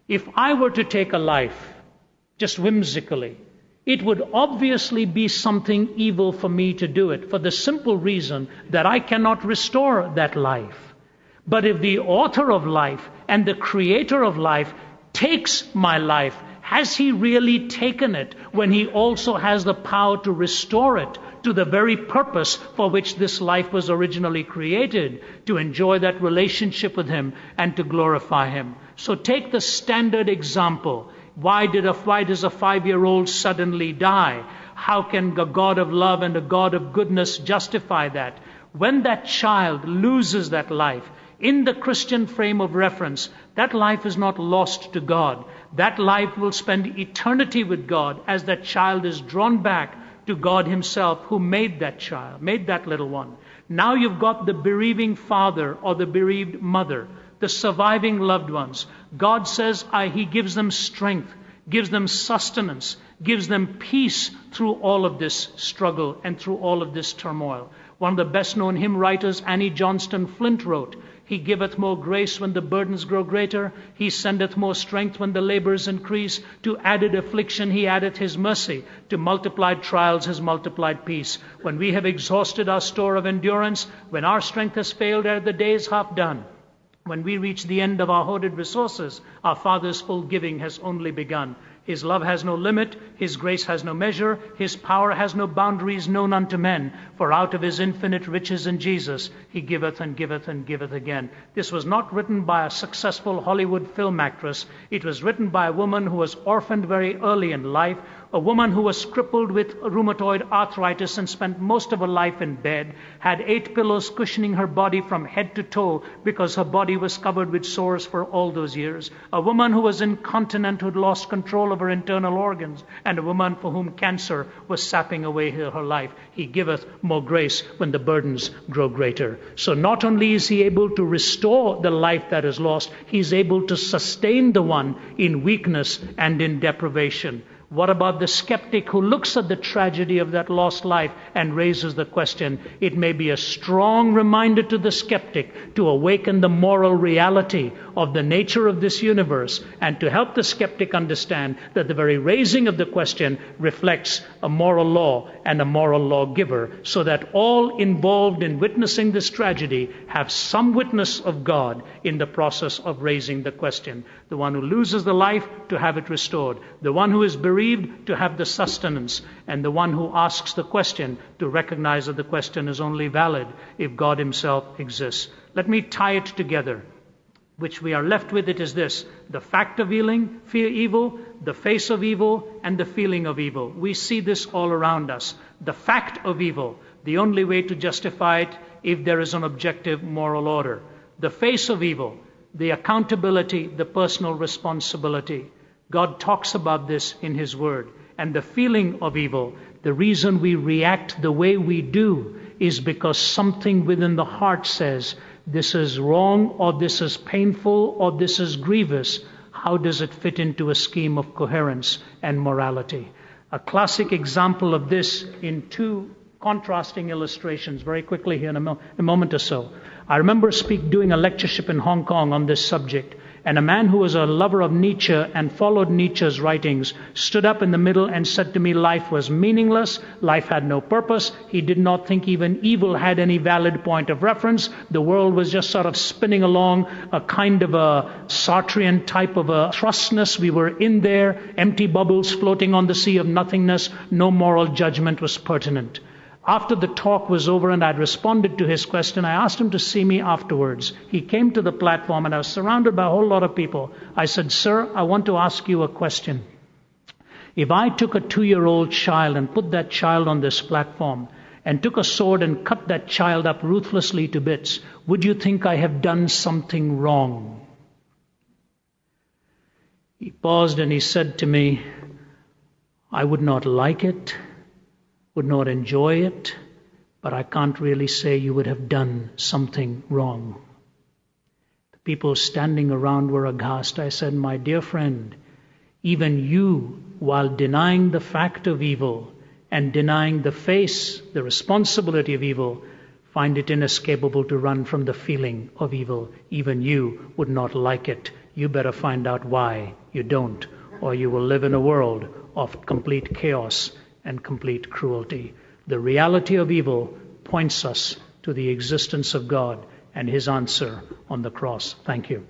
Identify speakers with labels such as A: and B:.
A: If I were to take a life, just whimsically, it would obviously be something evil for me to do it, for the simple reason that I cannot restore that life. But if the author of life and the creator of life takes my life, has he really taken it when he also has the power to restore it to the very purpose for which this life was originally created, to enjoy that relationship with him and to glorify him? So take the standard example. Why does a 5-year-old suddenly die? How can a God of love and a God of goodness justify that? When that child loses that life, in the Christian frame of reference, that life is not lost to God. That life will spend eternity with God as that child is drawn back to God himself who made that child, made that little one. Now you've got the bereaving father or the bereaved mother, the surviving loved ones. God says he gives them strength, gives them sustenance, gives them peace through all of this struggle and through all of this turmoil. One of the best known hymn writers, Annie Johnston Flint, wrote, "He giveth more grace when the burdens grow greater. He sendeth more strength when the labors increase. To added affliction he addeth his mercy. To multiplied trials his multiplied peace. When we have exhausted our store of endurance, when our strength has failed ere the day is half done, when we reach the end of our hoarded resources, our Father's full giving has only begun. His love has no limit, his grace has no measure, his power has no boundaries known unto men. For out of his infinite riches in Jesus, he giveth and giveth and giveth again." This was not written by a successful Hollywood film actress. It was written by a woman who was orphaned very early in life, a woman who was crippled with rheumatoid arthritis and spent most of her life in bed, had 8 pillows cushioning her body from head to toe because her body was covered with sores for all those years, a woman who was incontinent, who had lost control of her internal organs, and a woman for whom cancer was sapping away her life. He giveth more grace when the burdens grow greater. So not only is he able to restore the life that is lost, he is able to sustain the one in weakness and in deprivation. What about the skeptic who looks at the tragedy of that lost life and raises the question? It may be a strong reminder to the skeptic to awaken the moral reality of the nature of this universe and to help the skeptic understand that the very raising of the question reflects a moral law and a moral lawgiver, so that all involved in witnessing this tragedy have some witness of God in the process of raising the question. The one who loses the life, to have it restored. The one who is bereaved, to have the sustenance. And the one who asks the question, to recognize that the question is only valid if God himself exists. Let me tie it together. Which we are left with, it is this: the fact of fear evil, the face of evil, and the feeling of evil. We see this all around us. The fact of evil, the only way to justify it if there is an objective moral order. The face of evil, the accountability, the personal responsibility. God talks about this in his word. And the feeling of evil, the reason we react the way we do is because something within the heart says, this is wrong, or this is painful, or this is grievous. How does it fit into a scheme of coherence and morality? A classic example of this in 2 contrasting illustrations, very quickly here in a moment or so. I remember doing a lectureship in Hong Kong on this subject, and a man who was a lover of Nietzsche and followed Nietzsche's writings stood up in the middle and said to me life was meaningless, life had no purpose. He did not think even evil had any valid point of reference. The world was just sort of spinning along a kind of a Sartrean type of a thrustness. We were in there, empty bubbles floating on the sea of nothingness. No moral judgment was pertinent. After the talk was over and I'd responded to his question, I asked him to see me afterwards. He came to the platform and I was surrounded by a whole lot of people. I said, "Sir, I want to ask you a question. If I took a 2-year-old child and put that child on this platform and took a sword and cut that child up ruthlessly to bits, would you think I have done something wrong?" He paused and he said to me, "I would not like it, would not enjoy it, but I can't really say you would have done something wrong." The people standing around were aghast. I said, "My dear friend, even you, while denying the fact of evil and denying the face, the responsibility of evil, find it inescapable to run from the feeling of evil. Even you would not like it. you better find out why you don't, or you will live in a world of complete chaos and complete cruelty. The reality of evil points us to the existence of God and his answer on the cross. Thank you.